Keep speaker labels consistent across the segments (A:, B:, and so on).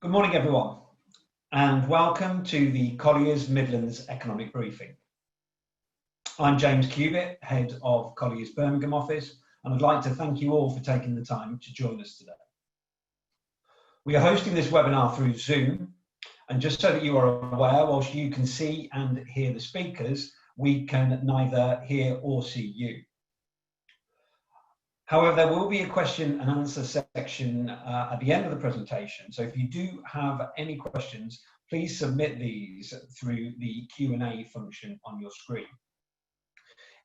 A: Good morning, everyone, and welcome to the Colliers Midlands Economic Briefing. I'm James Cubitt, Head of Colliers Birmingham office, and I'd like to thank you all for taking the time to join us today. We are hosting this webinar through Zoom, and just so that you are aware, whilst you can see and hear the speakers, we can neither hear or see you. However, there will be a question and answer section at the end of the presentation. So if you do have any questions, please submit these through the Q&A function on your screen.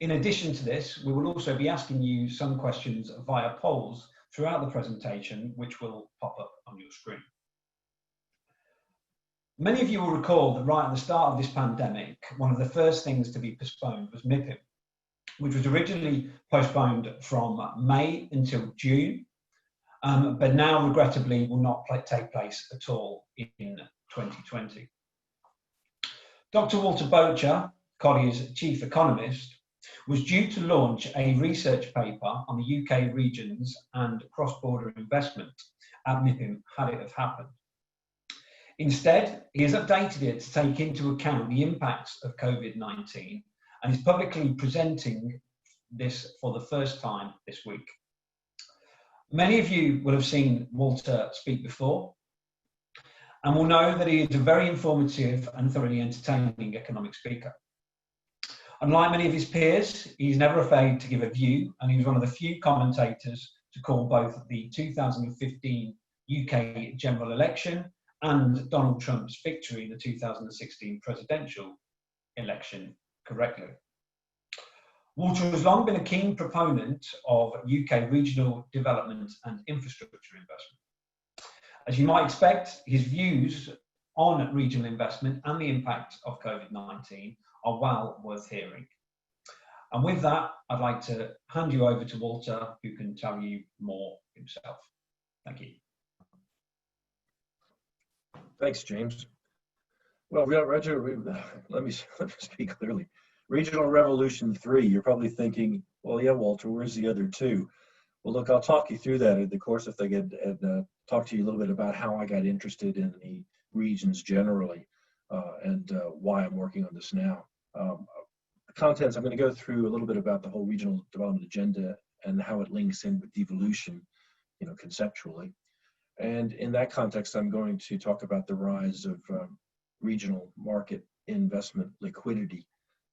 A: In addition to this, we will also be asking you some questions via polls throughout the presentation, which will pop up on your screen. Many of you will recall that right at the start of this pandemic, one of the first things to be postponed was MIPIM, which was originally postponed from May until June, but now regrettably will not take place at all in 2020. Dr. Walter Boettcher, Colliers' chief economist, was due to launch a research paper on the UK regions and cross-border investment at MIPIM had it have happened. Instead, he has updated it to take into account the impacts of COVID-19 and is publicly presenting this for the first time this week. Many of you will have seen Walter speak before and will know that he is a very informative and thoroughly entertaining economic speaker. Unlike many of his peers, he's never afraid to give a view, and he was one of the few commentators to call both the 2015 UK general election and Donald Trump's victory in the 2016 presidential election correctly. Walter has long been a keen proponent of UK regional development and infrastructure investment. As you might expect, his views on regional investment and the impact of COVID-19 are well worth hearing. And with that, I'd like to hand you over to Walter, who can tell you more himself. Thank you.
B: Thanks, James. Well, Roger, let me speak clearly. Regional Revolution 3, you're probably thinking, well, yeah, Walter, where's the other two? Well, look, I'll talk you through that in the course if I get and talk to you a little bit about how I got interested in the regions generally and why I'm working on this now. The contents, I'm going to go through a little bit about the whole regional development agenda and how it links in with devolution, conceptually. And in that context, I'm going to talk about the rise of regional market investment liquidity.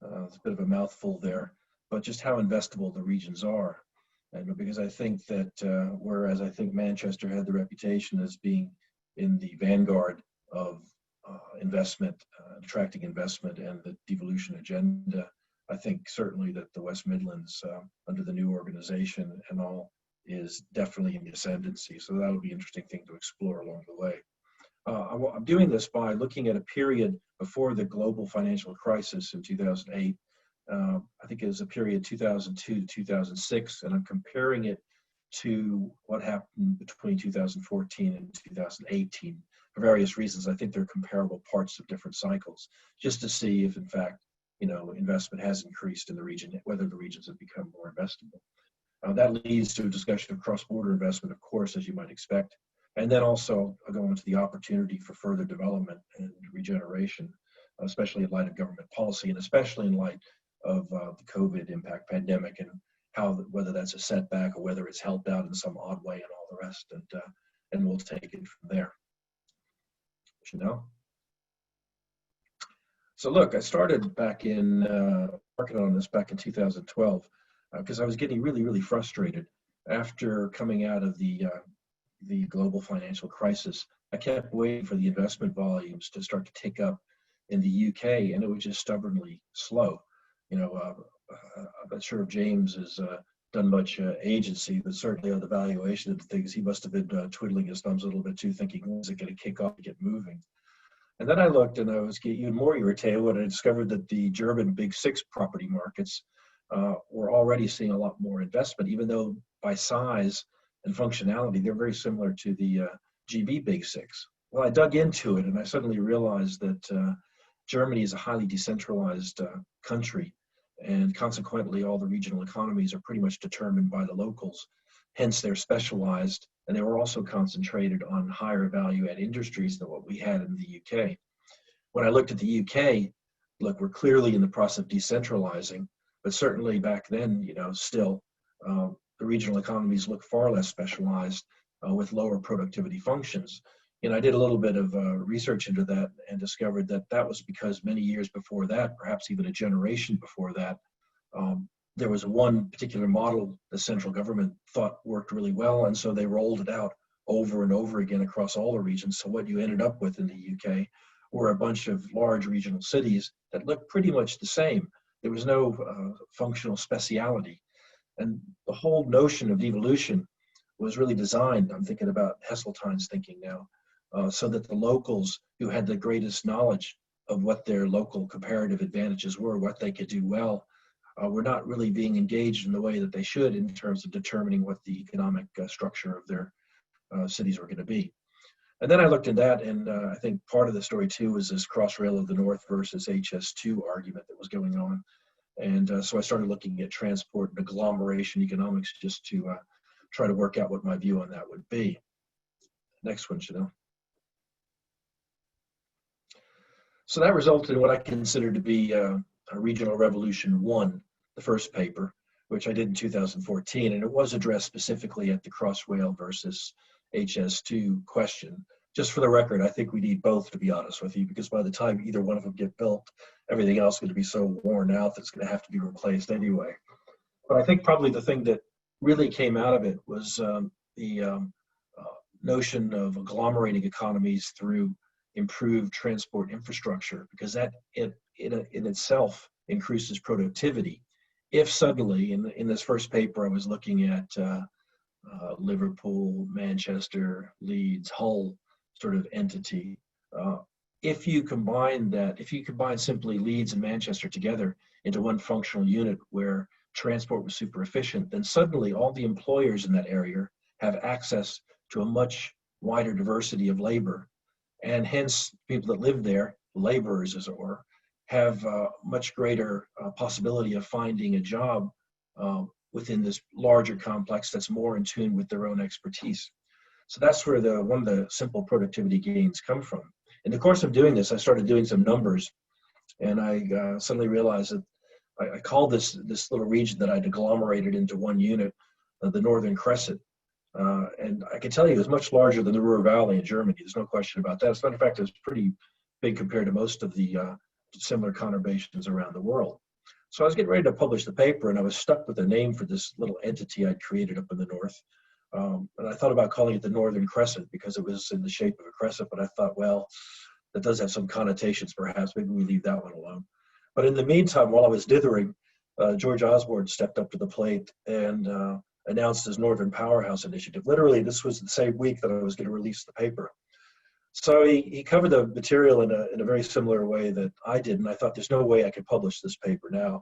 B: It's a bit of a mouthful there, but just how investable the regions are. And because I think that whereas I think Manchester had the reputation as being in the vanguard of investment, attracting investment and the devolution agenda, I think certainly that the West Midlands under the new organization and all is definitely in the ascendancy. So that'll be an interesting thing to explore along the way. I'm doing this by looking at a period before the global financial crisis in 2008. I think it was a period 2002 to 2006, and I'm comparing it to what happened between 2014 and 2018 for various reasons. I think they're comparable parts of different cycles, just to see if, in fact, investment has increased in the region, whether the regions have become more investable. That leads to a discussion of cross-border investment, of course, as you might expect. And then also I'll go into the opportunity for further development and regeneration, especially in light of government policy and especially in light of the COVID impact pandemic and whether that's a setback or whether it's helped out in some odd way and all the rest. And we'll take it from there. So look, I started back in working on this back in 2012 because I was getting really, really frustrated after coming out of the global financial crisis. I kept waiting for the investment volumes to start to tick up in the UK, and it was just stubbornly slow. I'm not sure if James has done much agency, but certainly on the valuation of things, he must have been twiddling his thumbs a little bit too, thinking, when is it going to kick off and get moving? And then I looked and I was getting even more irritated when I discovered that the German Big Six property markets were already seeing a lot more investment, even though by size and functionality, they're very similar to the GB Big Six. Well, I dug into it and I suddenly realized that Germany is a highly decentralized country, and consequently all the regional economies are pretty much determined by the locals. Hence they're specialized and they were also concentrated on higher value add industries than what we had in the UK. When I looked at the UK, look, we're clearly in the process of decentralizing, but certainly back then, still the regional economies look far less specialized with lower productivity functions. And I did a little bit of research into that and discovered that that was because many years before that, perhaps even a generation before that, there was one particular model the central government thought worked really well, and so they rolled it out over and over again across all the regions. So what you ended up with in the UK were a bunch of large regional cities that looked pretty much the same. There was no functional speciality. And the whole notion of devolution was really designed, I'm thinking about Heseltine's thinking now, so that the locals who had the greatest knowledge of what their local comparative advantages were, what they could do well, were not really being engaged in the way that they should in terms of determining what the economic structure of their cities were going to be. And then I looked at that, and I think part of the story too was this Crossrail of the North versus HS2 argument that was going on. And so I started looking at transport and agglomeration economics just to try to work out what my view on that would be. Next one, Chanel. So that resulted in what I consider to be a Regional Revolution 1, the first paper, which I did in 2014, and it was addressed specifically at the Crossrail versus HS2 question. Just for the record, I think we need both, to be honest with you, because by the time either one of them get built, everything else is going to be so worn out that it's going to have to be replaced anyway. But I think probably the thing that really came out of it was the notion of agglomerating economies through improved transport infrastructure, because that in itself increases productivity. If suddenly, in this first paper, I was looking at Liverpool, Manchester, Leeds, Hull sort of entity. If you combine simply Leeds and Manchester together into one functional unit where transport was super efficient, then suddenly all the employers in that area have access to a much wider diversity of labor. And hence, people that live there, laborers as it were, have much greater possibility of finding a job within this larger complex that's more in tune with their own expertise. So that's where one of the simple productivity gains come from. In the course of doing this, I started doing some numbers, and I suddenly realized that I called this little region that I'd agglomerated into one unit, the Northern Crescent. And I can tell you it was much larger than the Ruhr Valley in Germany. There's no question about that. As a matter of fact, it was pretty big compared to most of the similar conurbations around the world. So I was getting ready to publish the paper, and I was stuck with a name for this little entity I'd created up in the north. And I thought about calling it the Northern Crescent because it was in the shape of a crescent, but I thought, well, that does have some connotations perhaps. Maybe we leave that one alone. But in the meantime, while I was dithering, George Osborne stepped up to the plate and announced his Northern Powerhouse Initiative. Literally, this was the same week that I was going to release the paper. So he covered the material in a very similar way that I did, and I thought there's no way I could publish this paper now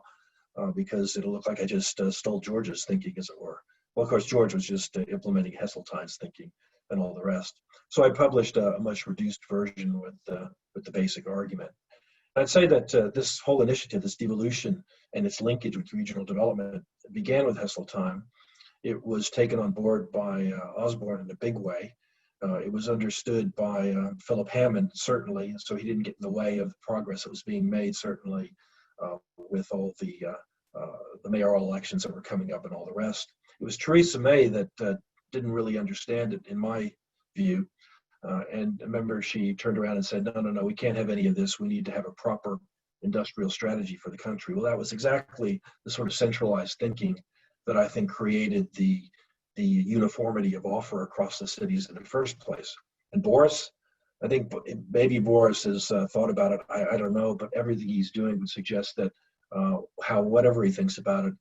B: because it'll look like I just stole George's thinking, as it were. Well, of course, George was just implementing Heseltine's thinking and all the rest. So I published a much reduced version with the basic argument. I'd say that this whole initiative, this devolution and its linkage with regional development, began with Heseltine. It was taken on board by Osborne in a big way. It was understood by Philip Hammond, certainly, so he didn't get in the way of the progress that was being made, certainly, with all the mayoral elections that were coming up and all the rest. It was Theresa May that didn't really understand it, in my view. And I remember she turned around and said, no, we can't have any of this. We need to have a proper industrial strategy for the country. Well, that was exactly the sort of centralized thinking that I think created the uniformity of offer across the cities in the first place. And Boris, I think maybe Boris has thought about it, I don't know, but everything he's doing would suggest that whatever he thinks about it,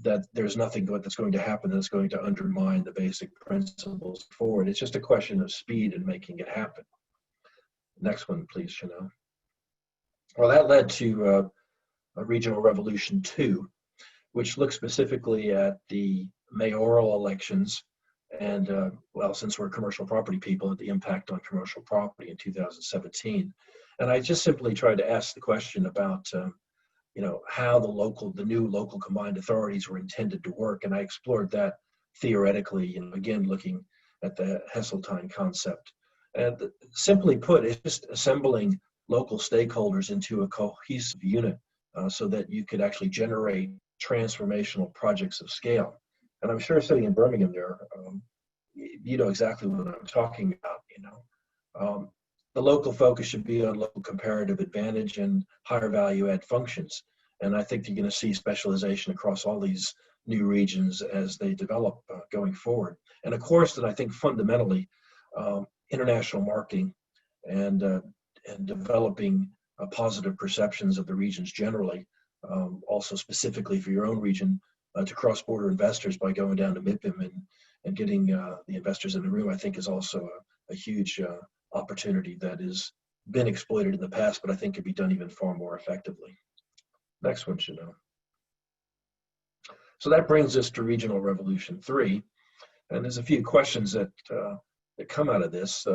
B: that there's nothing good that's going to happen that's going to undermine the basic principles forward. It's just a question of speed and making it happen. Next one, please, Chanel. Well, that led to a Regional Revolution 2, which looked specifically at the mayoral elections and, well, since we're commercial property people, at the impact on commercial property in 2017. And I just simply tried to ask the question about how the new local combined authorities were intended to work. And I explored that theoretically, again, looking at the Heseltine concept. And simply put, it's just assembling local stakeholders into a cohesive unit so that you could actually generate transformational projects of scale. And I'm sure sitting in Birmingham there, you know exactly what I'm talking about. The local focus should be on local comparative advantage and higher value add functions. And I think you're going to see specialization across all these new regions as they develop going forward. And of course, that I think fundamentally, international marketing and developing positive perceptions of the regions generally, also specifically for your own region, to cross-border investors by going down to MIPIM and getting the investors in the room, I think is also a huge opportunity that has been exploited in the past, but I think could be done even far more effectively. Next one, Chanel. So that brings us to Regional Revolution 3. And there's a few questions that come out of this.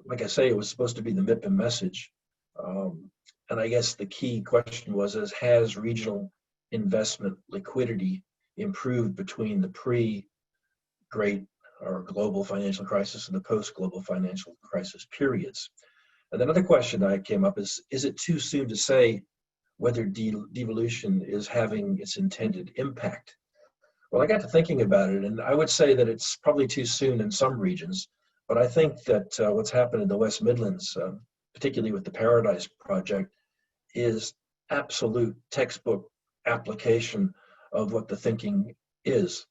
B: Like I say, it was supposed to be the MIPIM message. And I guess the key question was, has regional investment liquidity improved between the pre-great or global financial crisis and the post-global financial crisis periods? And another question that came up is it too soon to say whether devolution is having its intended impact? Well, I got to thinking about it, and I would say that it's probably too soon in some regions, but I think that what's happened in the West Midlands, particularly with the Paradise Project, is absolute textbook application of what the thinking is.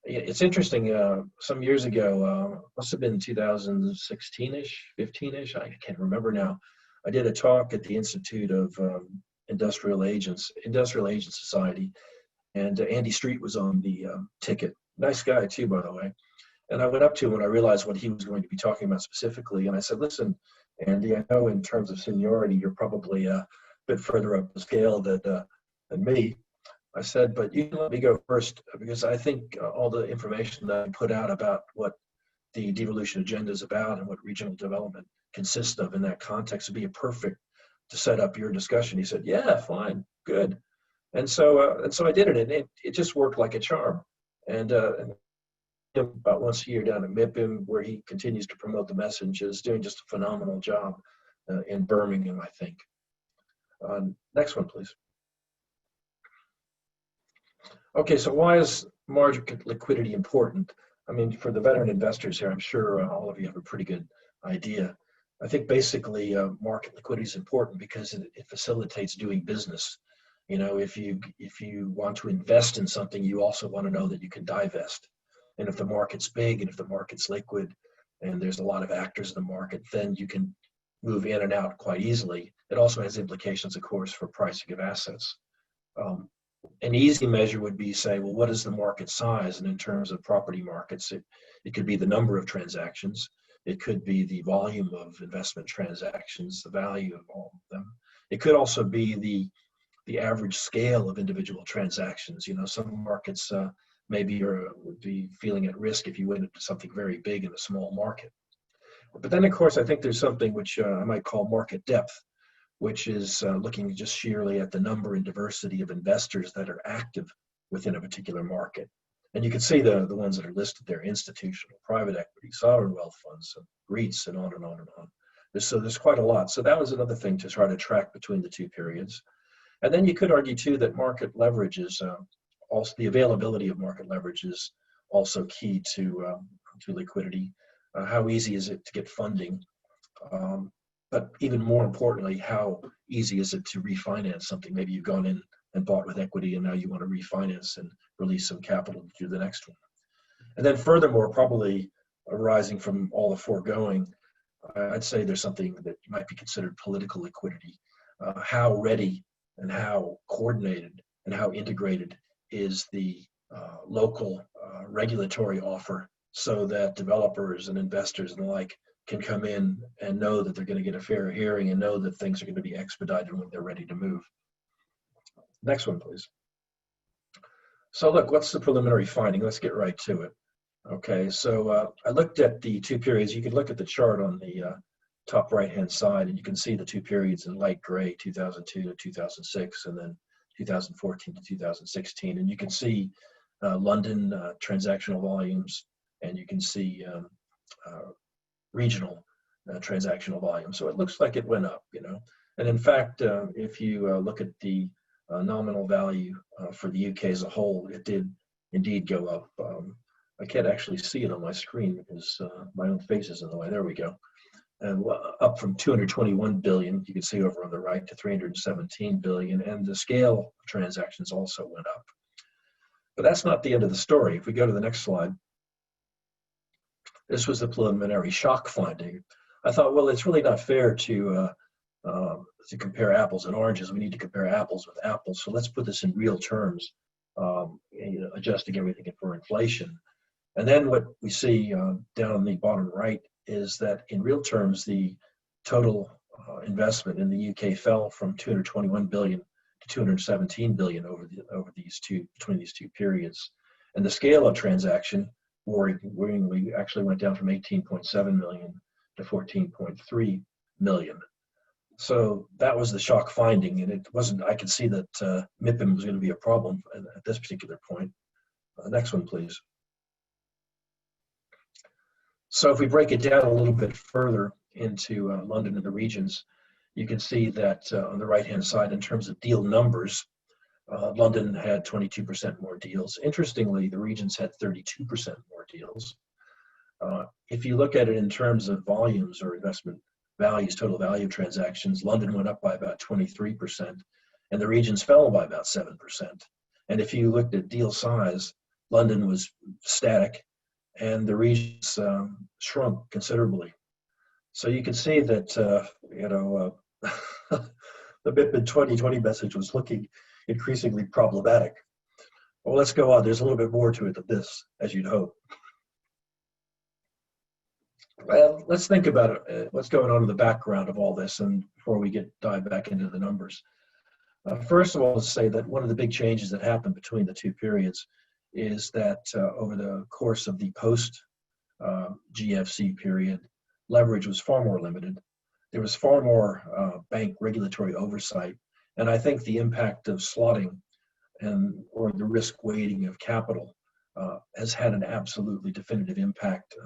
B: It's interesting, some years ago, must have been 2016-ish, 15-ish, I can't remember now, I did a talk at the Institute of Industrial Agents Society, and Andy Street was on the ticket. Nice guy too, by the way. And I went up to him when I realized what he was going to be talking about specifically, and I said, listen, Andy, I know in terms of seniority, you're probably a bit further up the scale than me. I said, but you can let me go first, because I think all the information that I put out about what the devolution agenda is about and what regional development consists of in that context would be perfect to set up your discussion. He said, yeah, fine, good. And so I did it, and it just worked like a charm. And about once a year down at MIPIM, where he continues to promote the message, is doing just a phenomenal job in Birmingham, I think. Next one, please. Okay, so why is market liquidity important? I mean, for the veteran investors here, I'm sure all of you have a pretty good idea. I think basically market liquidity is important because it facilitates doing business. You know, if you want to invest in something, you also want to know that you can divest. And if the market's big and if the market's liquid and there's a lot of actors in the market, then you can move in and out quite easily. It also has implications, of course, for pricing of assets. An easy measure would be, say, well, what is the market size? And in terms of property markets, it could be the number of transactions. It could be the volume of investment transactions, the value of all of them. It could also be the average scale of individual transactions. You know, some markets maybe would be feeling at risk if you went into something very big in a small market. But then, of course, I think there's something which I might call market depth, which is looking just sheerly at the number and diversity of investors that are active within a particular market. And you can see the ones that are listed there: institutional, private equity, sovereign wealth funds, REITs, and on and on and on. So there's quite a lot. So that was another thing to try to track between the two periods. And then you could argue too that market leverage is also, the availability of market leverage is also key to liquidity. How easy is it to get funding? But even more importantly, how easy is it to refinance something? Maybe you've gone in and bought with equity and now you want to refinance and release some capital to do the next one. And then furthermore, probably arising from all the foregoing, I'd say there's something that might be considered political liquidity. How ready and how coordinated and how integrated is the local regulatory offer so that developers and investors and the like can come in and know that they're going to get a fair hearing and know that things are going to be expedited when they're ready to move. Next one, please. So look, what's the preliminary finding? Let's get right to it. Okay, so I looked at the two periods. You can look at the chart on the top right-hand side, and you can see the two periods in light gray, 2002 to 2006, and then 2014 to 2016. And you can see London transactional volumes and you can see regional transactional volume. So it looks like it went up, you know. And in fact, if you look at the nominal value for the UK as a whole, it did indeed go up. I can't actually see it on my screen because my own face is in the way. There we go. And up from 221 billion, you can see over on the right, to 317 billion, and the scale of transactions also went up. But that's not the end of the story. If we go to the next slide, this was the preliminary shock finding. I thought, well, it's really not fair to compare apples and oranges. We need to compare apples with apples. So let's put this in real terms, adjusting everything for inflation. And then what we see down on the bottom right is that in real terms, the total investment in the UK fell from 221 billion to 217 billion between these two periods. And the scale of transaction worryingly actually went down from 18.7 million to 14.3 million. So that was the shock finding, and it wasn't. I could see that MIPIM was going to be a problem at this particular point. Next one, please. So if we break it down a little bit further into London and the regions, you can see that on the right-hand side, in terms of deal numbers, London had 22% more deals. Interestingly, the regions had 32% more deals. If you look at it in terms of volumes or investment values, total value transactions, London went up by about 23%, and the regions fell by about 7%. And if you looked at deal size, London was static, and the regions shrunk considerably. So you can see that the MIPIM 2020 message was looking increasingly problematic. Well, let's go on. There's a little bit more to it than this, as you'd hope. Well, let's think about it. What's going on in the background of all this, and before we dive back into the numbers. First of all, let's say that one of the big changes that happened between the two periods is that over the course of the post-GFC period, leverage was far more limited. There was far more bank regulatory oversight, and I think the impact of slotting or the risk weighting of capital has had an absolutely definitive impact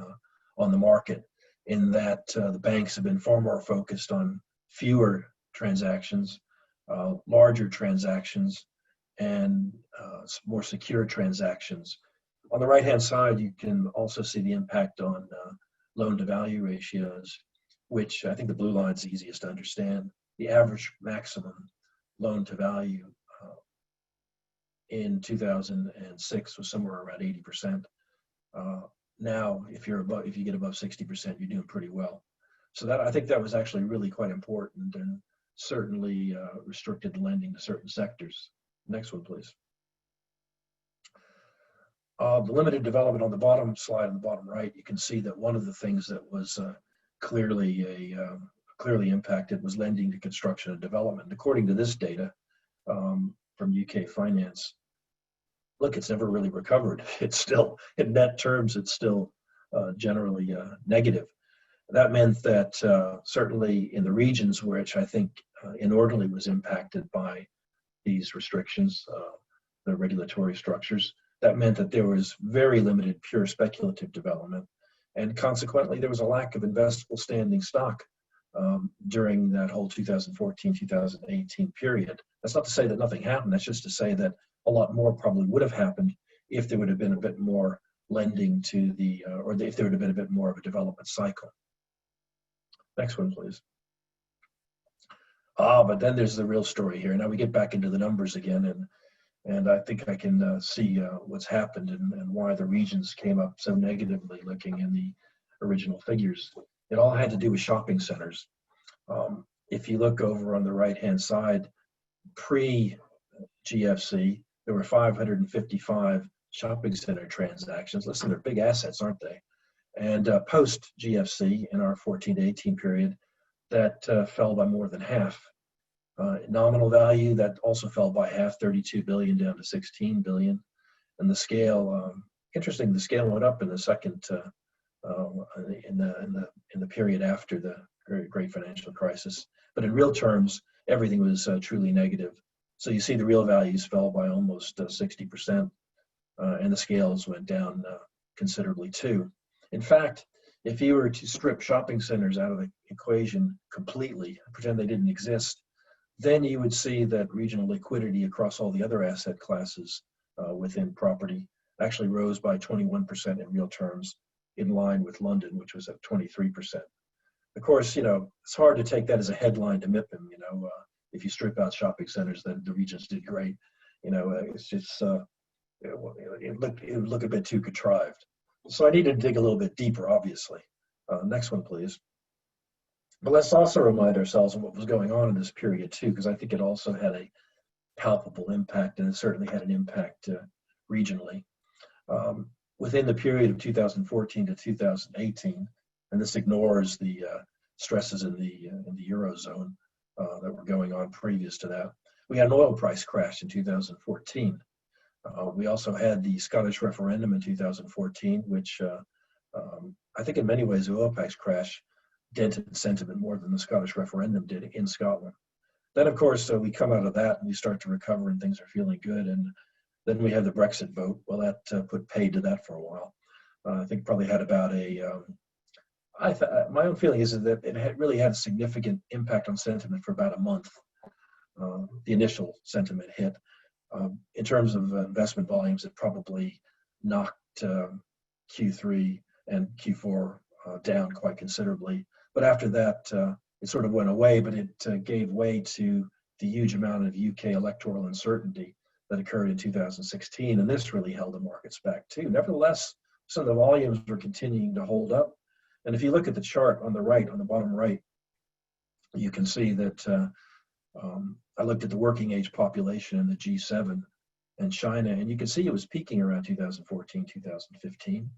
B: on the market, in that the banks have been far more focused on fewer transactions, larger transactions, and more secure transactions. On the right-hand side, you can also see the impact on loan-to-value ratios, which I think the blue line is the easiest to understand. The average maximum loan-to-value in 2006 was somewhere around 80%. Now, if you get above 60%, you're doing pretty well. So I think that was actually really quite important, and certainly restricted lending to certain sectors. Next one, please. The limited development on the bottom slide, on the bottom right, you can see that one of the things that was clearly impacted was lending to construction and development. According to this data from UK Finance, look, it's never really recovered. It's still, in net terms, it's still generally negative. That meant that certainly in the regions which I think inordinately was impacted by these restrictions, the regulatory structures, that meant that there was very limited pure speculative development, and consequently there was a lack of investable standing stock during that whole 2014-2018 period. That's not to say that nothing happened. That's just to say that a lot more probably would have happened if there would have been a bit more lending to if there would have been a bit more of a development cycle. Next one, please. But then there's the real story here. Now we get back into the numbers again, and I think I can see what's happened and why the regions came up so negatively looking in the original figures. It all had to do with shopping centers. If you look over on the right-hand side, pre-GFC, there were 555 shopping center transactions. Listen, they're big assets, aren't they? And post-GFC, in our 14 to 18 period, that fell by more than half. Nominal value, that also fell by half, 32 billion down to 16 billion. And the scale, interesting, the scale went up in the second, in the period after the great financial crisis. But in real terms, everything was truly negative. So you see the real values fell by almost 60%, and the scales went down considerably too. In fact, if you were to strip shopping centers out of the equation completely, pretend they didn't exist, then you would see that regional liquidity across all the other asset classes within property actually rose by 21% in real terms, in line with London, which was at 23%. Of course, it's hard to take that as a headline to MIPIM. If you strip out shopping centers, then the regions did great. It's just it would look a bit too contrived. So I needed to dig a little bit deeper, obviously. Next one, please. But let's also remind ourselves of what was going on in this period too, because I think it also had a palpable impact, and it certainly had an impact regionally. Within the period of 2014 to 2018, and this ignores the stresses in the Eurozone that were going on previous to that, we had an oil price crash in 2014. We also had the Scottish referendum in 2014, which I think in many ways the oil price crash dented sentiment more than the Scottish referendum did in Scotland. Then, of course, we come out of that and we start to recover and things are feeling good. And then we have the Brexit vote. Well, that put paid to that for a while. I think probably had about my own feeling is that it really had a significant impact on sentiment for about a month. The initial sentiment hit. In terms of investment volumes, it probably knocked Q3 and Q4 down quite considerably. But after that, it sort of went away, but it gave way to the huge amount of UK electoral uncertainty that occurred in 2016, and this really held the markets back too. Nevertheless, some of the volumes were continuing to hold up. And if you look at the chart on the right, on the bottom right, you can see that I looked at the working age population in the G7 and China, and you can see it was peaking around 2014, 2015.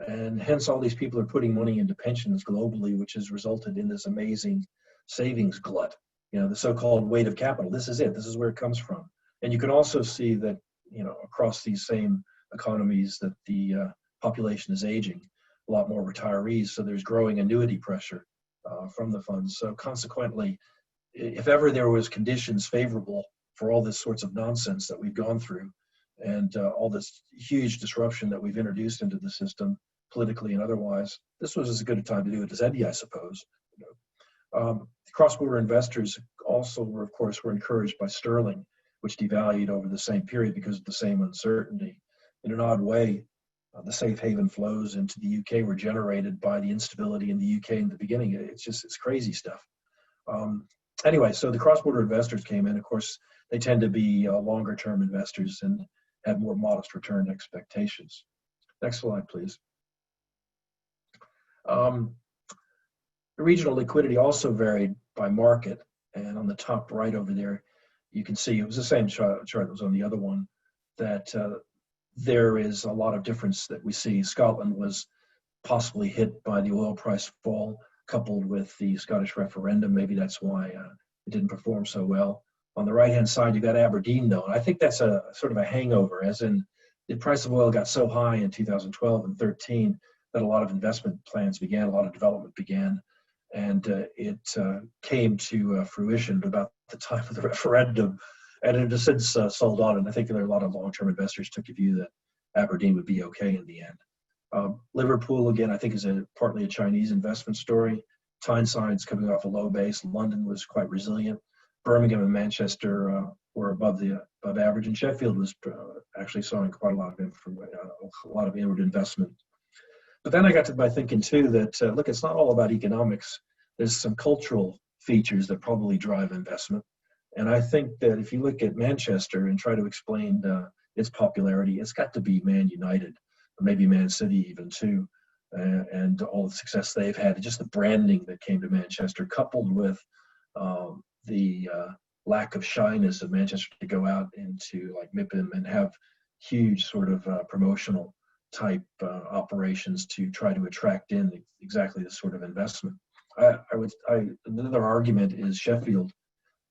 B: And hence all these people are putting money into pensions globally, which has resulted in this amazing savings glut, the so-called weight of capital. This is it. This is where it comes from. And you can also see that, across these same economies that the population is aging, a lot more retirees. So there's growing annuity pressure from the funds. So consequently, if ever there was conditions favorable for all this sorts of nonsense that we've gone through and all this huge disruption that we've introduced into the system, politically and otherwise, this was as good a time to do it as any, I suppose. Cross-border investors also were, of course, encouraged by sterling, which devalued over the same period because of the same uncertainty. In an odd way, the safe haven flows into the UK were generated by the instability in the UK in the beginning. It's crazy stuff. Anyway, so the cross-border investors came in. Of course, they tend to be longer-term investors and have more modest return expectations. Next slide, please. The regional liquidity also varied by market, and on the top right over there, you can see it was the same chart that was on the other one, that there is a lot of difference that we see. Scotland was possibly hit by the oil price fall, coupled with the Scottish referendum. Maybe that's why it didn't perform so well. On the right-hand side, you've got Aberdeen, though, and I think that's a sort of a hangover, as in the price of oil got so high in 2012 and 13 that a lot of investment plans began, a lot of development began, and it came to fruition about the time of the referendum, and it has since sold on, and I think there are a lot of long-term investors took a view that Aberdeen would be okay in the end. Liverpool, again, I think is partly a Chinese investment story. Tynesigns coming off a low base. London was quite resilient. Birmingham and Manchester were above average, and Sheffield was actually showing quite a lot of inward investment. But then I got to by thinking too that look, it's not all about economics. There's some cultural features that probably drive investment, and I think that if you look at Manchester and try to explain its popularity, it's got to be Man United, or maybe Man City even too, and all the success they've had. Just the branding that came to Manchester, coupled with the lack of shyness of Manchester to go out into like MIPIM and have huge sort of promotional type operations to try to attract in exactly this sort of investment. Another argument is Sheffield.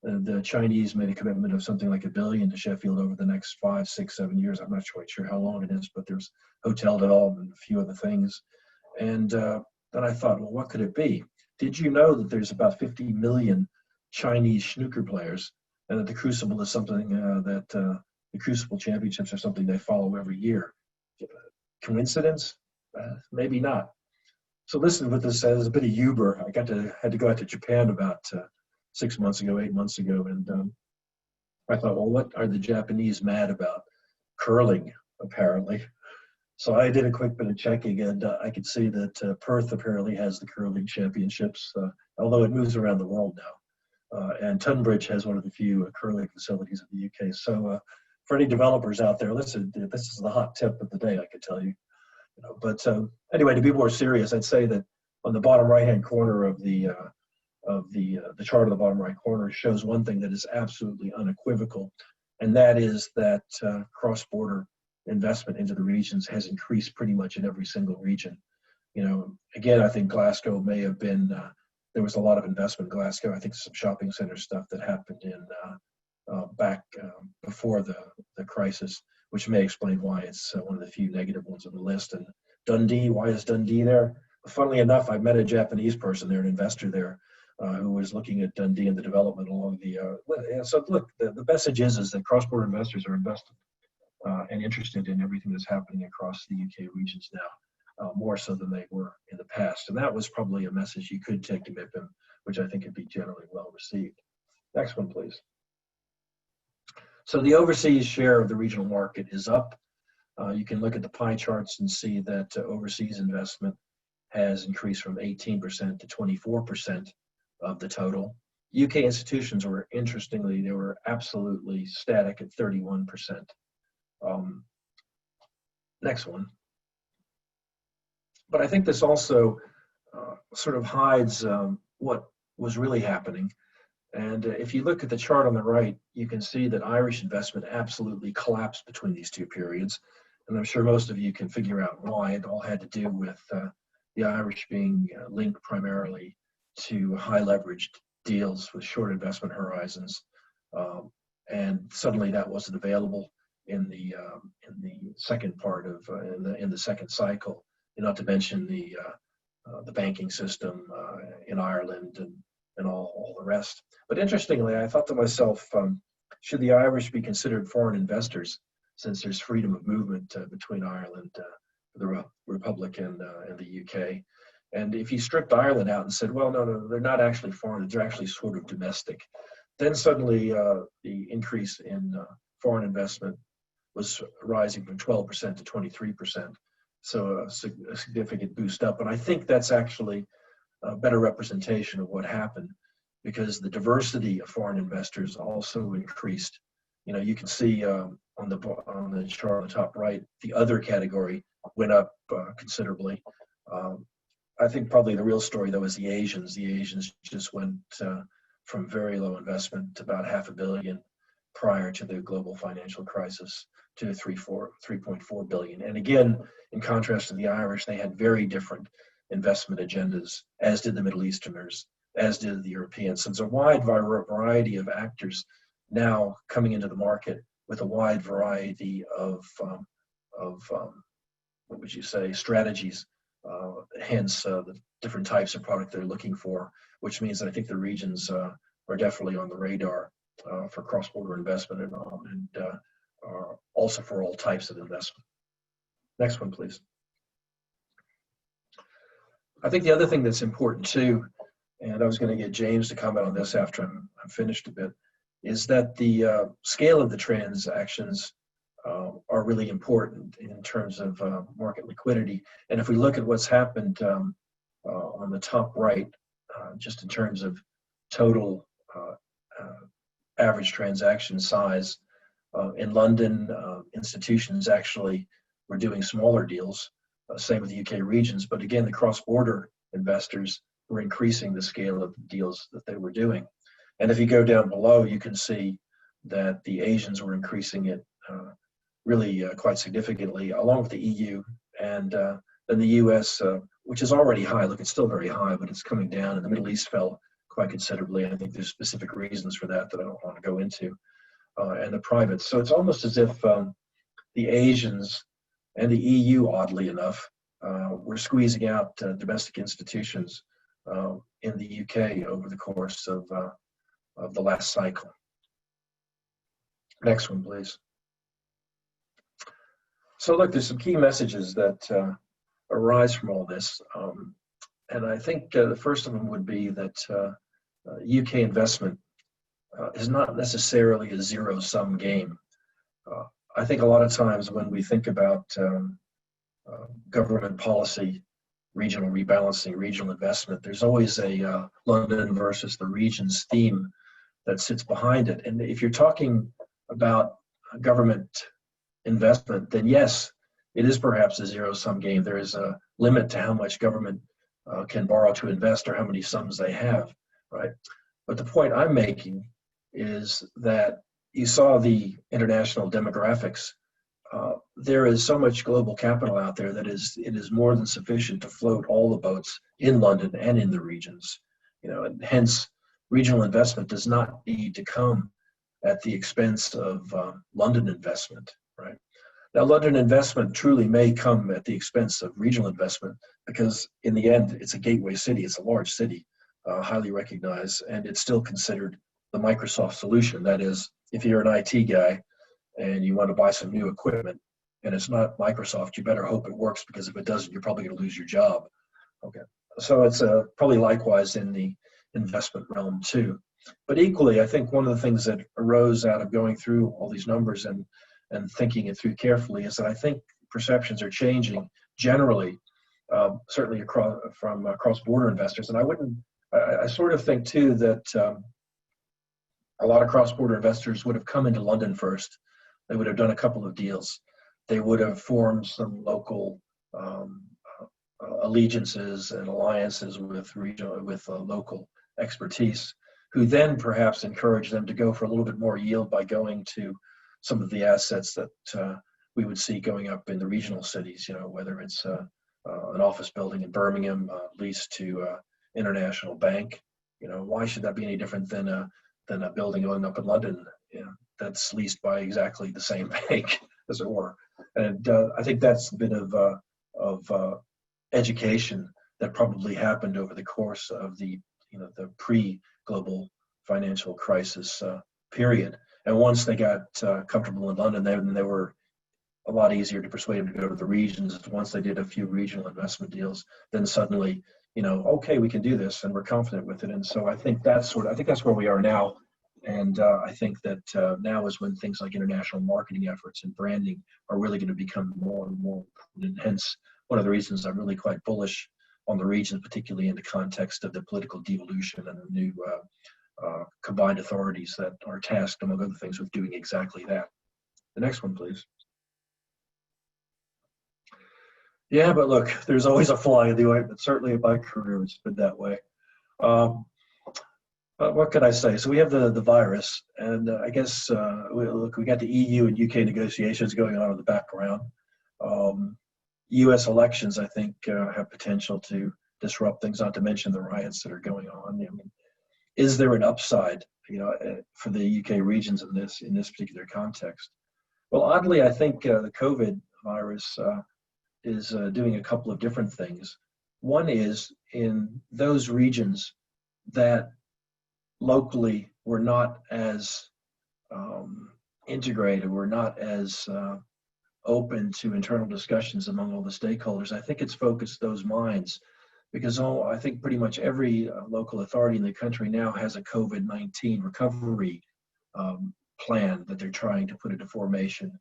B: The Chinese made a commitment of something like $1 billion to Sheffield over the next 5, 6, 7 years. I'm not quite sure how long it is, but there's hotel development, a few other things. And then I thought, well, what could it be? Did you know that there's about 50 million Chinese snooker players, and that the Crucible is something the Crucible Championships are something they follow every year? Coincidence? Maybe not. So listen, with this as a bit of Uber, I had to go out to Japan about 6 months ago, 8 months ago, and I thought, well, what are the Japanese mad about? Curling, apparently. So I did a quick bit of checking, and I could see that Perth apparently has the curling championships, although it moves around the world now. And Tunbridge has one of the few curling facilities in the UK. So for any developers out there, listen, this is the hot tip of the day, I could tell you. But anyway, to be more serious, I'd say that on the bottom right-hand corner of the chart on the bottom right corner shows one thing that is absolutely unequivocal, and that is that cross-border investment into the regions has increased pretty much in every single region. Again, I think Glasgow may have been, there was a lot of investment in Glasgow. I think some shopping center stuff that happened in back before the crisis, which may explain why it's one of the few negative ones on the list. And Dundee, why is Dundee there? Funnily enough, I met a Japanese person there, an investor there, who was looking at Dundee and the development along the. So look, the message is that cross-border investors are invested and interested in everything that's happening across the UK regions now, more so than they were in the past. And that was probably a message you could take to MIPIM, which I think would be generally well received. Next one, please. So the overseas share of the regional market is up. You can look at the pie charts and see that overseas investment has increased from 18% to 24% of the total. UK institutions were, interestingly, they were absolutely static at 31%. Next one. But I think this also sort of hides what was really happening. And if you look at the chart on the right, you can see that Irish investment absolutely collapsed between these two periods. And I'm sure most of you can figure out why. It all had to do with the Irish being linked primarily to high leveraged deals with short investment horizons. And suddenly that wasn't available in the second part of, in the second cycle, and not to mention the banking system in Ireland and all the rest. But interestingly, I thought to myself, should the Irish be considered foreign investors, since there's freedom of movement between Ireland, the Republic, and the UK? And if you stripped Ireland out and said, well, no, they're not actually foreign, they're actually sort of domestic, then suddenly the increase in foreign investment was rising from 12% to 23%. So a significant boost up. And I think that's actually a better representation of what happened, because the diversity of foreign investors also increased. You can see on the chart on the top right, the other category went up considerably. I think probably the real story, though, is the Asians. The Asians just went from very low investment to about $500 million prior to the global financial crisis to 3.4 billion. And again, in contrast to the Irish, they had very different investment agendas, as did the Middle Easterners, as did the Europeans. So it's a wide variety of actors now coming into the market with a wide variety of what would you say, strategies, hence the different types of product they're looking for, which means that I think the regions are definitely on the radar for cross-border investment and also for all types of investment. Next one, please. I think the other thing that's important too, and I was going to get James to comment on this after I'm finished a bit, is that the scale of the transactions are really important in terms of market liquidity. And if we look at what's happened on the top right, just in terms of total average transaction size, in London, institutions actually were doing smaller deals, same with the UK regions, but again, the cross-border investors were increasing the scale of deals that they were doing. And if you go down below, you can see that the Asians were increasing it really quite significantly, along with the EU, and then the US, which is already high. Look, it's still very high, but it's coming down, and the Middle East fell quite considerably. I think there's specific reasons for that that I don't want to go into, and the privates. So it's almost as if the Asians and the EU, oddly enough, were squeezing out domestic institutions in the UK over the course of the last cycle. Next one, please. So look, there's some key messages that arise from all this. And I think the first of them would be that UK investment is not necessarily a zero-sum game. I think a lot of times when we think about government policy, regional rebalancing, regional investment, there's always a London versus the regions theme that sits behind it. And if you're talking about government investment, then yes, it is perhaps a zero-sum game. There is a limit to how much government can borrow to invest or how many sums they have, right? But the point I'm making is that you saw the international demographics. There is so much global capital out there that it is more than sufficient to float all the boats in London and in the regions. And hence regional investment does not need to come at the expense of London investment, right? Now, London investment truly may come at the expense of regional investment because in the end, it's a gateway city, it's a large city, highly recognized, and it's still considered the Microsoft solution. That is, if you're an IT guy and you want to buy some new equipment and it's not Microsoft, you better hope it works, because if it doesn't, you're probably going to lose your job. Okay, so it's probably likewise in the investment realm too. But equally, I think one of the things that arose out of going through all these numbers and thinking it through carefully is that I think perceptions are changing generally, certainly from cross-border investors. And I sort of think too that a lot of cross-border investors would have come into London first. They would have done a couple of deals. They would have formed some local allegiances and alliances with local expertise, who then perhaps encourage them to go for a little bit more yield by going to some of the assets that we would see going up in the regional cities, whether it's an office building in Birmingham leased to International Bank. Why should that be any different than a building going up in London that's leased by exactly the same bank, as it were? And I think that's a bit of education that probably happened over the course of the pre-global financial crisis period. And once they got comfortable in London, they were a lot easier to persuade them to go to the regions. Once they did a few regional investment deals, then suddenly, okay, we can do this, and we're confident with it. And so I think that's where we are now. And I think that now is when things like international marketing efforts and branding are really going to become more and more important. And hence, one of the reasons I'm really quite bullish on the regions, particularly in the context of the political devolution and the new combined authorities that are tasked, among other things, with doing exactly that. The next one, please. Yeah, but look, there's always a fly in the ointment. Certainly in my career, it's been that way. But what can I say? So we have the virus, and I guess we got the EU and UK negotiations going on in the background. U.S. elections, I think, have potential to disrupt things. Not to mention the riots that are going on. I mean, is there an upside, for the UK regions in this particular context? Well, oddly, I think the COVID virus is doing a couple of different things. One is in those regions that locally were not as integrated, were not as open to internal discussions among all the stakeholders. I think it's focused those minds, because I think pretty much every local authority in the country now has a COVID-19 recovery plan that they're trying to put into formation.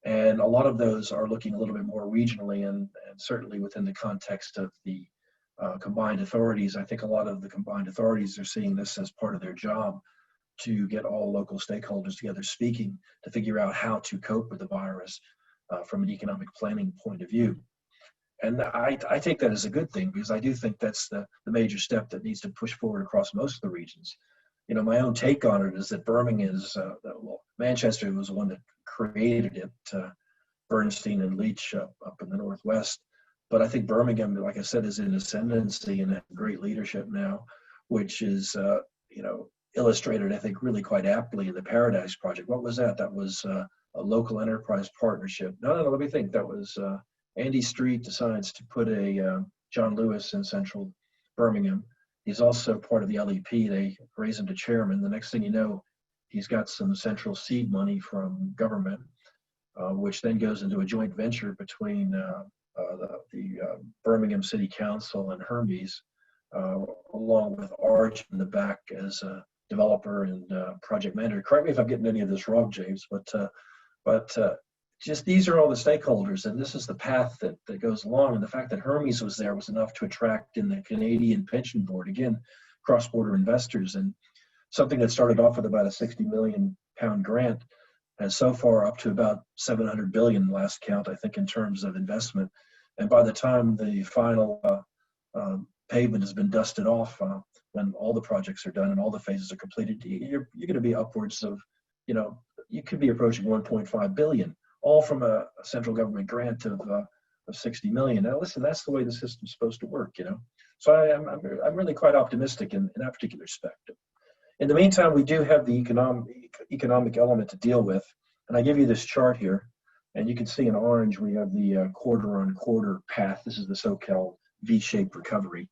B: And a lot of those are looking a little bit more regionally, and certainly within the context of the combined authorities. I think a lot of the combined authorities are seeing this as part of their job, to get all local stakeholders together speaking to figure out how to cope with the virus from an economic planning point of view. And I take that as a good thing, because I do think that's the major step that needs to push forward across most of the regions. My own take on it is that Birmingham is, Manchester was the one that created it, Bernstein and Leach up in the Northwest. But I think Birmingham, like I said, is in ascendancy and has great leadership now, which is, illustrated, I think, really quite aptly in the Paradise Project. What was that? That was a local enterprise partnership. No, let me think. That was Andy Street decides to put a John Lewis in central Birmingham. He's also part of the LEP. They raise him to chairman. The next thing you know, he's got some central seed money from government, which then goes into a joint venture between the Birmingham City Council and Hermes, along with Arch in the back as a developer and project manager. Correct me if I'm getting any of this wrong, James, but just these are all the stakeholders, and this is the path that goes along. And the fact that Hermes was there was enough to attract in the Canadian Pension Board, again, cross-border investors. And something that started off with about a £60 million grant has so far up to about 700 billion last count, I think, in terms of investment. And by the time the final pavement has been dusted off, when all the projects are done and all the phases are completed, you're going to be upwards of, you could be approaching 1.5 billion, all from a central government grant of 60 million. Now, listen, that's the way the system's supposed to work, So I'm really quite optimistic in that particular respect. In the meantime, we do have the economic element to deal with, and I give you this chart here, and you can see in orange we have the quarter-on-quarter path. This is the so-called V-shaped recovery.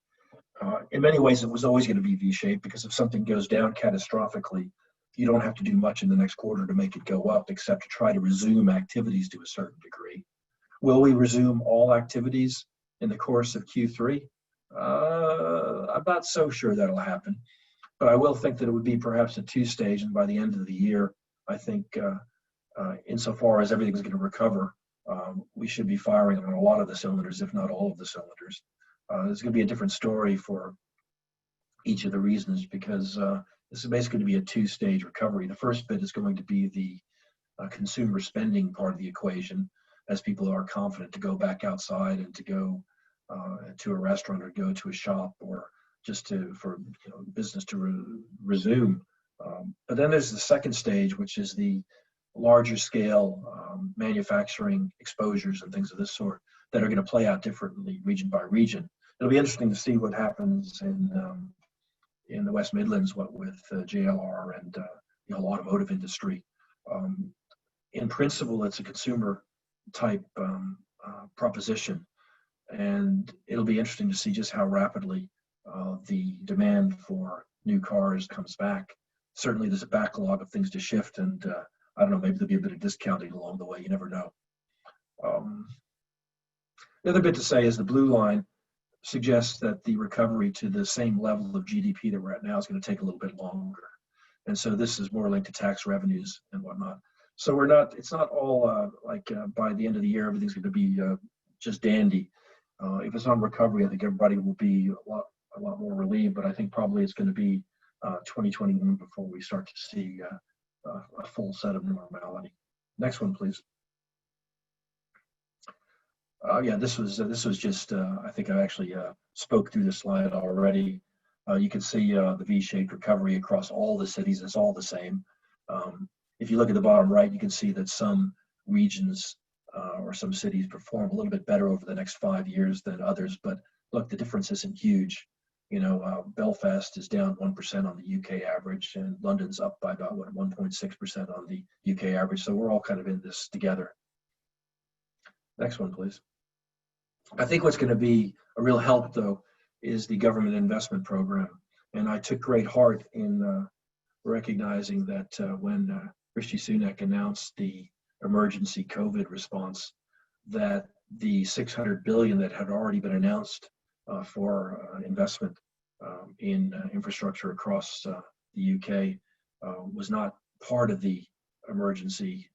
B: In many ways, it was always going to be V-shaped, because if something goes down catastrophically, you don't have to do much in the next quarter to make it go up, except to try to resume activities to a certain degree. Will we resume all activities in the course of Q3? I'm not so sure that'll happen, but I will think that it would be perhaps a two-stage, and by the end of the year, I think insofar as everything's going to recover, we should be firing on a lot of the cylinders, if not all of the cylinders. There's going to be a different story for each of the reasons, because this is basically going to be a two-stage recovery. The first bit is going to be the consumer spending part of the equation, as people are confident to go back outside and to go to a restaurant or go to a shop, or just for business to resume. But then there's the second stage, which is the larger scale manufacturing exposures and things of this sort that are going to play out differently region by region. It'll be interesting to see what happens in the West Midlands, what with JLR and the whole automotive industry. In principle, it's a consumer type proposition, and it'll be interesting to see just how rapidly the demand for new cars comes back. Certainly there's a backlog of things to shift, and I don't know, maybe there'll be a bit of discounting along the way, you never know. The other bit to say is the blue line suggests that the recovery to the same level of GDP that we're at now is going to take a little bit longer. And so this is more linked to tax revenues and whatnot. So it's not all by the end of the year, everything's going to be just dandy. If it's on recovery, I think everybody will be a lot more relieved, but I think probably it's going to be 2021 before we start to see a full set of normality. Next one, please. Yeah, this was just, I think I actually spoke through this slide already. You can see the V-shaped recovery across all the cities. It's all the same. If you look at the bottom right, you can see that some regions or some cities perform a little bit better over the next 5 years than others. But look, the difference isn't huge. Belfast is down 1% on the UK average, and London's up by about 1.6% on the UK average. So we're all kind of in this together. Next one, please. I think what's going to be a real help, though, is the government investment program. And I took great heart in recognizing that when Rishi Sunak announced the emergency COVID response, that the 600 billion that had already been announced for investment in infrastructure across the UK was not part of the emergency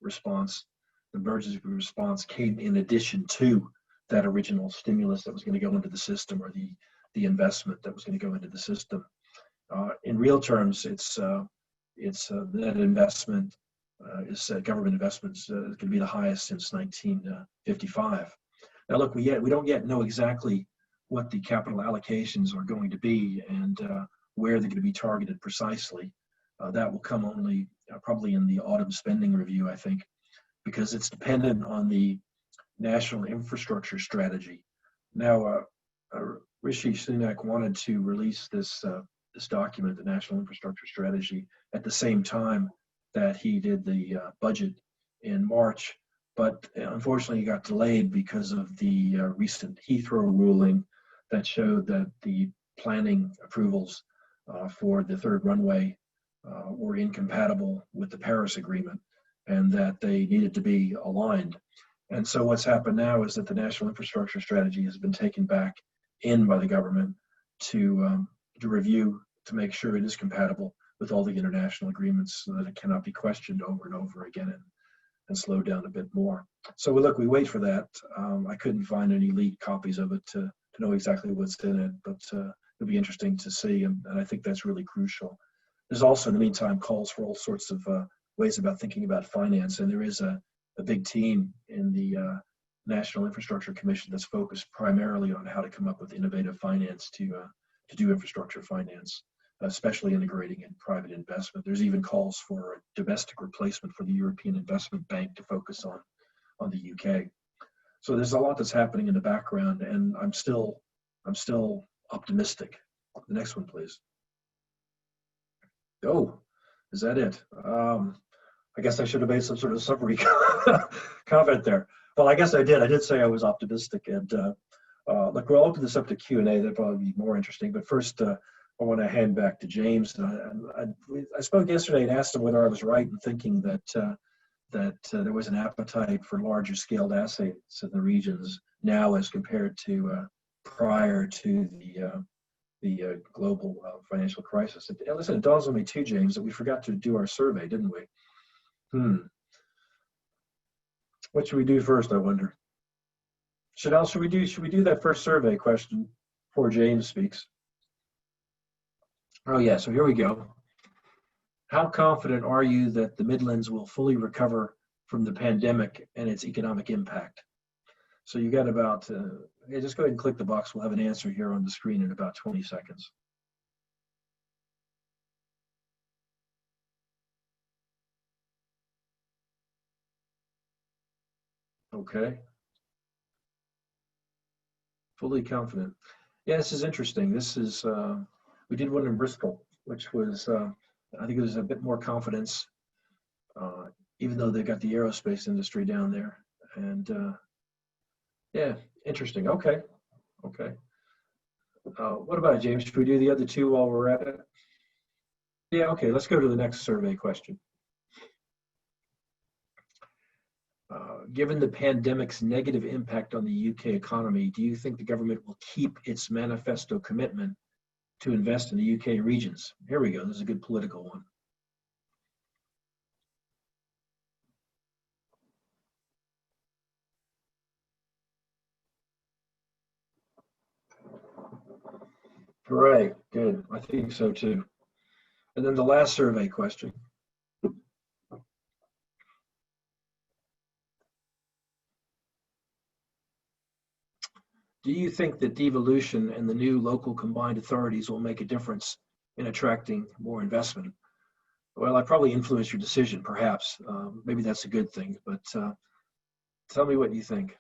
B: response. The emergency response came in addition to that original stimulus that was going to go into the system, or the investment that was going to go into the system. In real terms, it's that investment government investments going to be the highest since 1955. Now, look, we don't yet know exactly what the capital allocations are going to be and where they're going to be targeted precisely. That will come only probably in the autumn spending review, I think, because it's dependent on the national infrastructure strategy. Now, Rishi Sunak wanted to release this document, the National Infrastructure Strategy, at the same time that he did the budget in March, but unfortunately it got delayed because of the recent Heathrow ruling that showed that the planning approvals for the third runway were incompatible with the Paris Agreement, and that they needed to be aligned. And so what's happened now is that the national infrastructure strategy has been taken back in by the government to review, to make sure it is compatible with all the international agreements so that it cannot be questioned over and over again and slowed down a bit more. So we wait for that. I couldn't find any leaked copies of it to know exactly what's in it, but it'll be interesting to see, and I think that's really crucial. There's also, in the meantime, calls for all sorts of ways about thinking about finance, and there is a big team in the National Infrastructure Commission that's focused primarily on how to come up with innovative finance to do infrastructure finance, especially integrating in private investment. There's even calls for a domestic replacement for the European Investment Bank to focus on the UK. So there's a lot that's happening in the background, and I'm still optimistic. The next one, please. Oh, is that it? I guess I should have made some sort of summary comment there. Well, I guess I did. I did say I was optimistic, and look, we'll open this up to Q&A. That'd probably be more interesting. But first, I want to hand back to James. I spoke yesterday and asked him whether I was right in thinking that there was an appetite for larger scaled assets in the regions now as compared to prior to the global financial crisis. Listen, it dawns on me too, James, that we forgot to do our survey, didn't we? What should we do first, I wonder? Chanel, should we do that first survey question before James speaks? Oh yeah, so here we go. How confident are you that the Midlands will fully recover from the pandemic and its economic impact? So you got about, yeah, just go ahead and click the box. We'll have an answer here on the screen in about 20 seconds. Okay. Fully confident. Yeah, this is interesting. This is, we did one in Bristol, which was, I think it was a bit more confidence, even though they got the aerospace industry down there. And yeah, interesting. Okay. Okay. What about James? Should we do the other two while we're at it? Yeah, okay. Let's go to the next survey question. Given the pandemic's negative impact on the UK economy, do you think the government will keep its manifesto commitment to invest in the UK regions? Here we go. This is a good political one. Right. Good. I think so too. And then the last survey question. Do you think that devolution and the new local combined authorities will make a difference in attracting more investment? Well, I probably influenced your decision, perhaps. Maybe that's a good thing, but tell me what you think.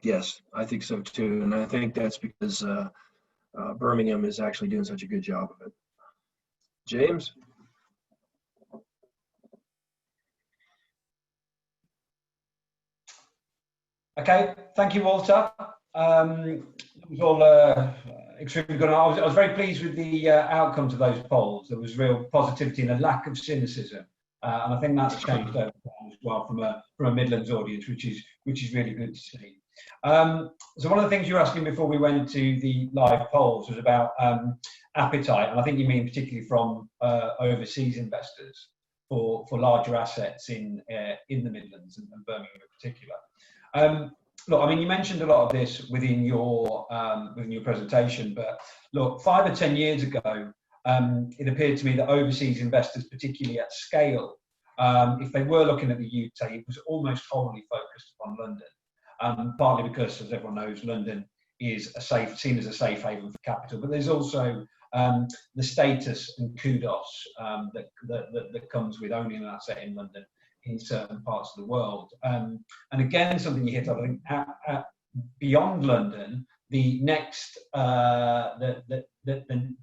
B: Yes, I think so too, and I think that's because Birmingham is actually doing such a good job of it. James?
A: Okay, thank you, Walter. It was all extremely good. I was very pleased with the outcomes of those polls. There was real positivity and a lack of cynicism, and I think that's changed over time as well from a Midlands audience, which is really good to see. So one of the things you were asking before we went to the live polls was about appetite, and I think you mean particularly from overseas investors for larger assets in the Midlands and Birmingham in particular. Look, I mean, you mentioned a lot of this within your presentation, but look, 5 or 10 years ago, it appeared to me that overseas investors, particularly at scale, if they were looking at the UK, it was almost wholly focused upon London, partly because, as everyone knows, London is seen as a safe haven for capital, but there's also the status and kudos that comes with owning an asset in London in certain parts of the world. And again, something you hit on, I think, beyond London, the next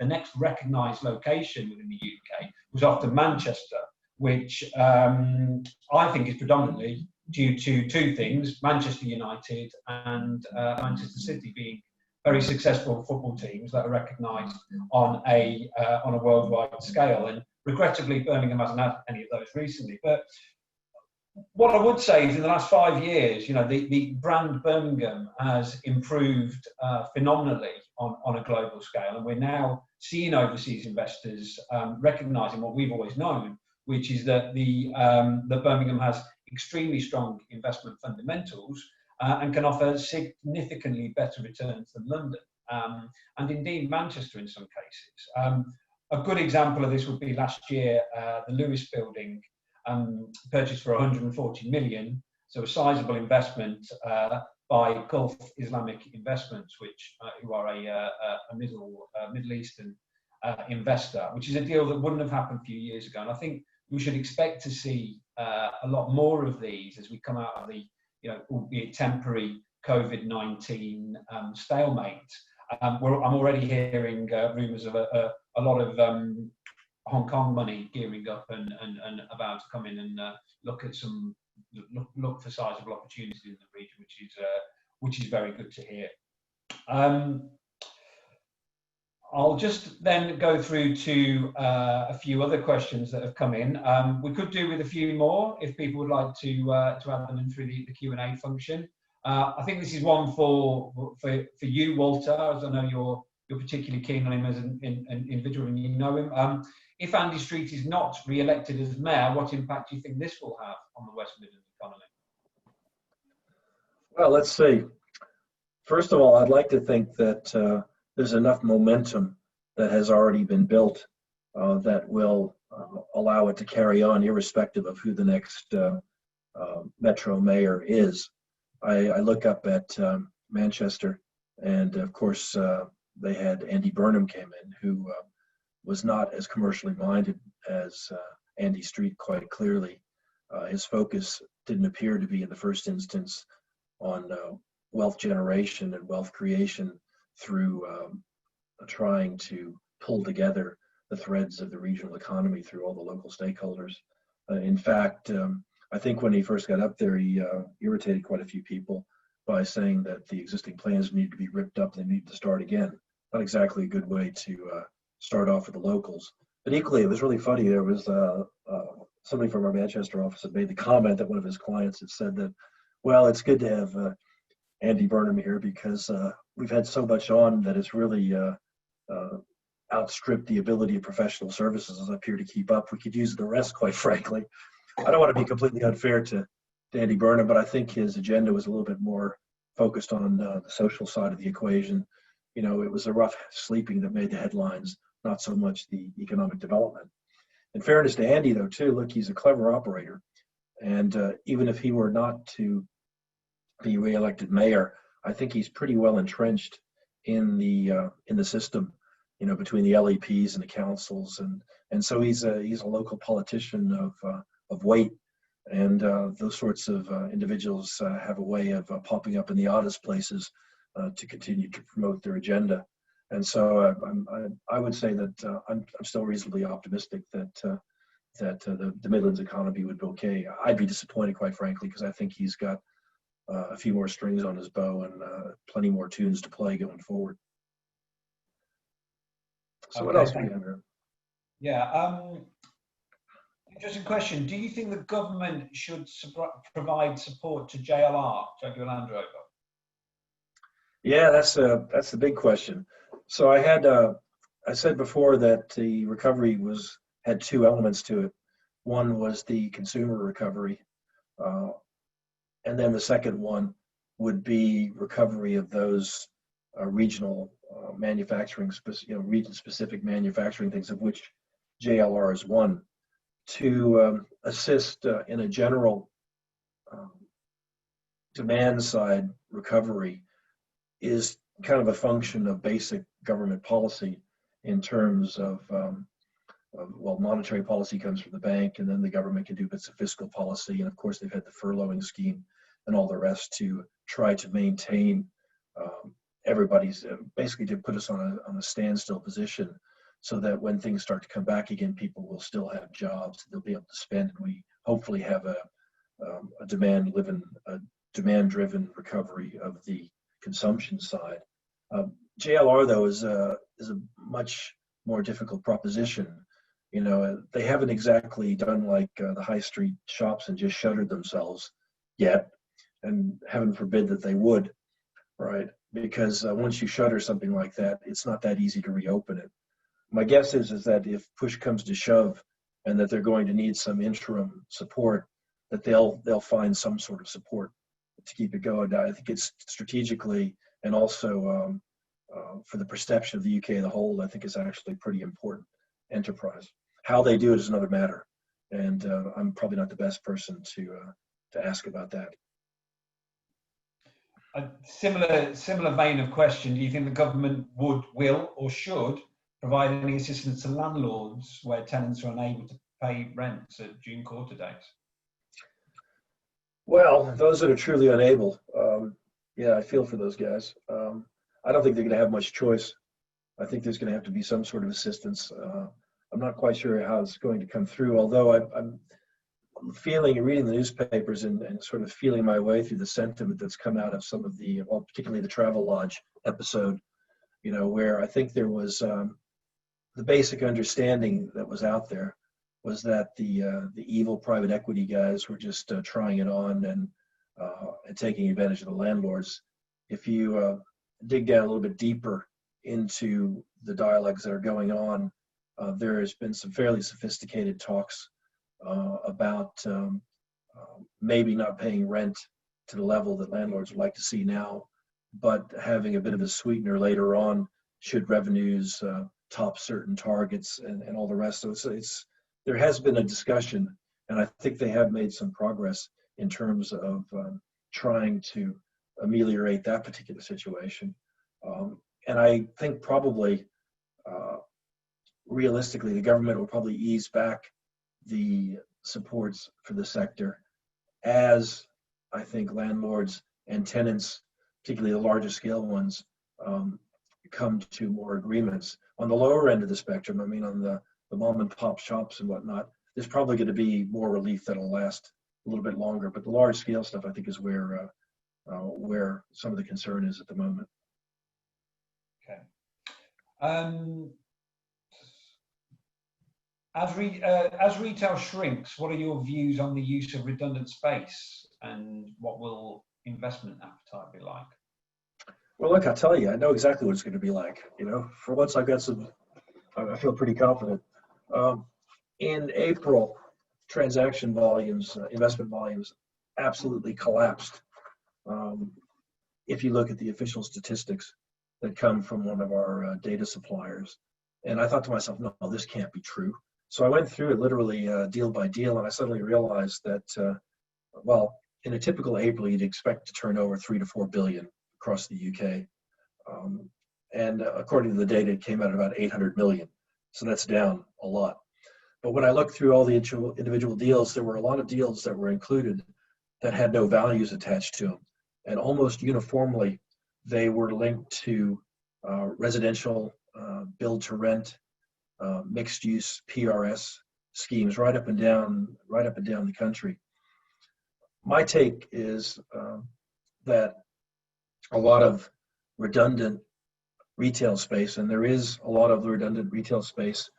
A: next recognised location within the UK was often Manchester, which I think is predominantly due to two things: Manchester United and Manchester City being very successful football teams that are recognised on a worldwide scale. And Regrettably, Birmingham hasn't had any of those recently. But what I would say is in the last 5 years, the brand Birmingham has improved phenomenally on a global scale. And we're now seeing overseas investors recognising what we've always known, which is that that Birmingham has extremely strong investment fundamentals and can offer significantly better returns than London, and indeed Manchester in some cases. A good example of this would be last year, the Lewis building purchased for 140 million, so a sizable investment by Gulf Islamic Investments, who are a Middle Eastern investor, which is a deal that wouldn't have happened a few years ago. And I think we should expect to see a lot more of these as we come out of the, albeit temporary COVID-19 stalemate. I'm already hearing rumours of a lot of Hong Kong money gearing up and about to come in and look for sizable opportunities in the region, which is very good to hear. I'll just then go through to a few other questions that have come in. We could do with a few more if people would like to add them in through the Q&A function. I think this is one for you, Walter, as I know you're particularly keen on him as an individual and you know him. If Andy Street is not re-elected as mayor, what impact do you think this will have on the West Midlands economy?
B: Well, let's see. First of all, I'd like to think that there's enough momentum that has already been built that will allow it to carry on irrespective of who the next Metro mayor is. I look up at Manchester, and of course they had Andy Burnham came in, who was not as commercially minded as Andy Street, quite clearly. His focus didn't appear to be in the first instance on wealth generation and wealth creation through trying to pull together the threads of the regional economy through all the local stakeholders. In fact, I think when he first got up there, he irritated quite a few people by saying that the existing plans need to be ripped up, they need to start again. Not exactly a good way to start off with the locals. But equally, it was really funny. There was somebody from our Manchester office that made the comment that one of his clients had said that, well, it's good to have Andy Burnham here because we've had so much on that it's really outstripped the ability of professional services up here to keep up. We could use the rest, quite frankly. I don't want to be completely unfair to Andy Burnham, but I think his agenda was a little bit more focused on the social side of the equation. It was a rough sleeping that made the headlines, not so much the economic development. In fairness to Andy, though, too, look, he's a clever operator. And even if he were not to be re-elected mayor, I think he's pretty well entrenched in the system, between the LEPs and the councils, and so he's a local politician of weight, and those sorts of individuals have a way of popping up in the oddest places to continue to promote their agenda. And so I would say that I'm still reasonably optimistic that the Midlands economy would be okay. I'd be disappointed, quite frankly, because I think he's got a few more strings on his bow and plenty more tunes to play going forward. So what else do we have here?
A: Yeah, interesting question. Do you think the government should provide support to JLR, Jaguar Land Rover?
B: Yeah, that's the big question. So I said before that the recovery had two elements to it. One was the consumer recovery, and then the second one would be recovery of those regional manufacturing, region-specific manufacturing things, of which JLR is one, to assist in a general demand side recovery is kind of a function of basic government policy in terms of, monetary policy comes from the bank, and then the government can do bits of fiscal policy. And of course, they've had the furloughing scheme and all the rest to try to maintain everybody's, basically to put us on a standstill position so that when things start to come back again, people will still have jobs, they'll be able to spend, and we hopefully have a demand-driven recovery of the consumption side. JLR, though, is a much more difficult proposition They haven't exactly done like the high street shops and just shuttered themselves yet, and heaven forbid that they would, right? Because once you shutter something like that, it's not that easy to reopen it. My guess is that if push comes to shove, and that they're going to need some interim support, that they'll find some sort of support to keep it going. I think it's strategically, and also for the perception of the UK as a whole, I think is actually a pretty important enterprise. How they do it is another matter, and I'm probably not the best person to ask about that.
A: A similar vein of question: do you think the government would, will, or should provide any assistance to landlords where tenants are unable to pay rents at June quarter dates?
B: Well, those that are truly unable, yeah, I feel for those guys. I don't think they're going to have much choice. I think there's going to have to be some sort of assistance. I'm not quite sure how it's going to come through, although I'm feeling and reading the newspapers and sort of feeling my way through the sentiment that's come out of some of the, well, particularly the Travelodge episode, where I think there was the basic understanding that was out there was that the evil private equity guys were just trying it on and taking advantage of the landlords. If you dig down a little bit deeper into the dialogues that are going on, there has been some fairly sophisticated talks about maybe not paying rent to the level that landlords would like to see now, but having a bit of a sweetener later on should revenues top certain targets and all the rest. So there has been a discussion, and I think they have made some progress in terms of trying to ameliorate that particular situation. And I think probably, realistically, the government will probably ease back the supports for the sector as I think landlords and tenants, particularly the larger scale ones, come to more agreements. On the lower end of the spectrum, I mean, on the mom and pop shops and whatnot, there's probably going to be more relief that'll last a little bit longer. But the large scale stuff, I think, is where some of the concern is at the moment.
A: Okay. As retail shrinks, what are your views on the use of redundant space, and what will investment appetite be like?
B: Well, look, I'll tell you, I know exactly what it's going to be like. For once, I feel pretty confident. In April, transaction volumes, investment volumes, absolutely collapsed. If you look at the official statistics that come from one of our data suppliers, and I thought to myself, no, this can't be true. So I went through it literally deal by deal, and I suddenly realized that, well, in a typical April, you'd expect to turn over 3 to 4 billion across the UK. And according to the data, it came out at about 800 million. So that's down a lot. But when I looked through all the individual deals, there were a lot of deals that were included that had no values attached to them. And almost uniformly, they were linked to residential build to rent, mixed use PRS schemes right up and down the country. My take is that a lot of redundant retail space, and there is a lot of redundant retail space,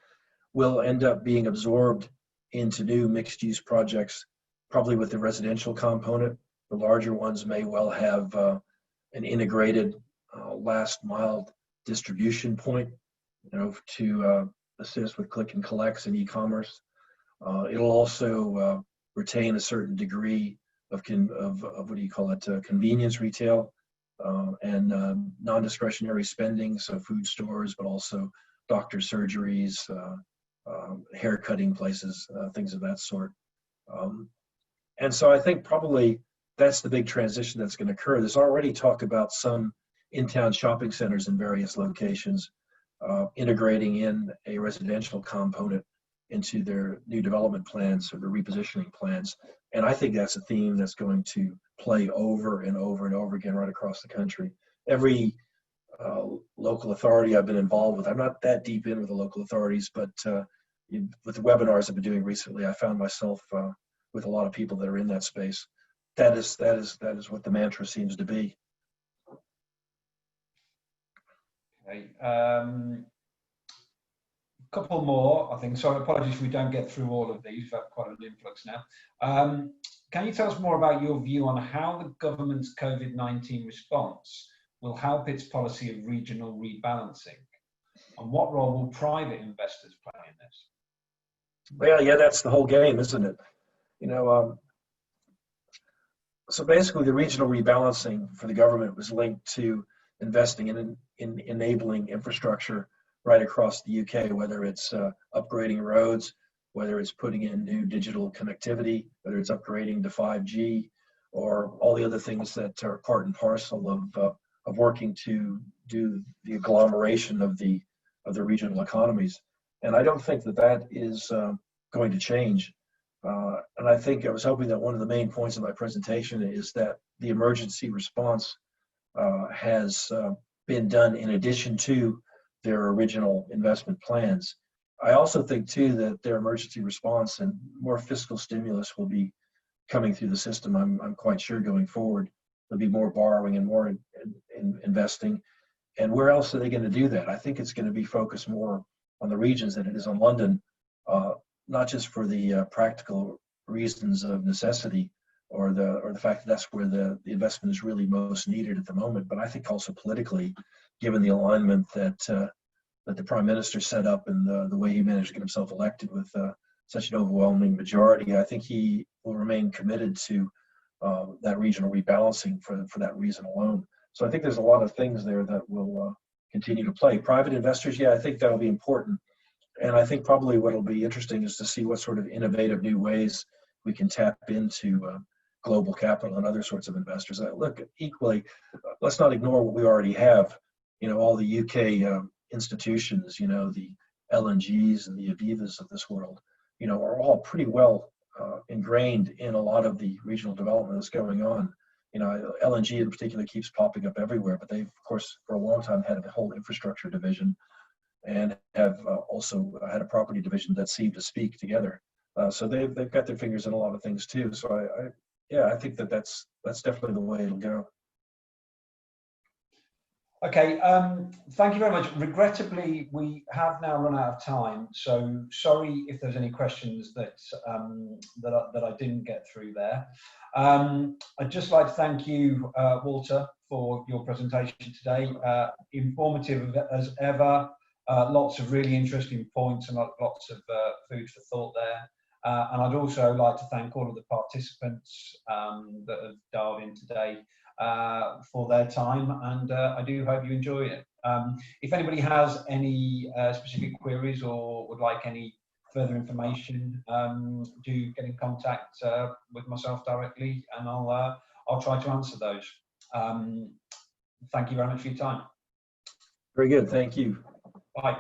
B: will end up being absorbed into new mixed use projects, probably with the residential component. The larger ones may well have an integrated last mile distribution point, to assist with click and collects and e-commerce. It'll also retain a certain degree of what do you call it, convenience retail and non-discretionary spending, so food stores, but also doctor surgeries, hair cutting places, things of that sort. And so I think probably that's the big transition that's going to occur. There's already talk about some in-town shopping centers in various locations integrating in a residential component into their new development plans or their repositioning plans. And I think that's a theme that's going to play over and over and over again right across the country. Every local authority I've been involved with, I'm not that deep in with the local authorities, but with the webinars I've been doing recently, I found myself with a lot of people that are in that space. That is what the mantra seems to be.
A: Okay. Couple more, I think. Sorry, apologies if we don't get through all of these. We've had quite an influx now. Can you tell us more about your view on how the government's COVID-19 response will help its policy of regional rebalancing? And what role will private investors play in this?
B: Well, yeah, that's the whole game, isn't it? You know, so basically the regional rebalancing for the government was linked to investing in enabling infrastructure right across the UK, whether it's upgrading roads, whether it's putting in new digital connectivity, whether it's upgrading to 5G, or all the other things that are part and parcel of working to do the agglomeration of the regional economies. And I don't think that is going to change. And I think I was hoping that one of the main points of my presentation is that the emergency response has been done in addition to their original investment plans. I also think too that their emergency response and more fiscal stimulus will be coming through the system. I'm quite sure going forward there'll be more borrowing and more in investing. And where else are they going to do that? I think it's going to be focused more on the regions than it is on London, not just for the practical reasons of necessity or the fact that that's where the investment is really most needed at the moment, but I think also politically, given the alignment that the Prime Minister set up and the way he managed to get himself elected with such an overwhelming majority, I think he will remain committed to that regional rebalancing for that reason alone. So I think there's a lot of things there that will continue to play. Private investors, yeah, I think that'll be important. And I think probably what will be interesting is to see what sort of innovative new ways we can tap into global capital and other sorts of investors. Look, equally, let's not ignore what we already have. You know, all the UK institutions, you know, the LNGs and the Avivas of this world, you know, are all pretty well ingrained in a lot of the regional development that's going on. You know, LNG in particular keeps popping up everywhere, but they've, of course, for a long time had a whole infrastructure division and have also had a property division that seem to speak together. So they've got their fingers in a lot of things too. So I think that's definitely the way it'll go.
A: Okay, thank you very much. Regrettably, we have now run out of time, so sorry if there's any questions that I didn't get through there. I'd just like to thank you, Walter, for your presentation today. Informative as ever, lots of really interesting points and lots of food for thought there. And I'd also like to thank all of the participants that have dialed in today for their time, and I do hope you enjoy it. If anybody has any specific queries or would like any further information, do get in contact with myself directly, and I'll try to answer those. Thank you very much for your time.
B: Very good, thank you.
A: Bye.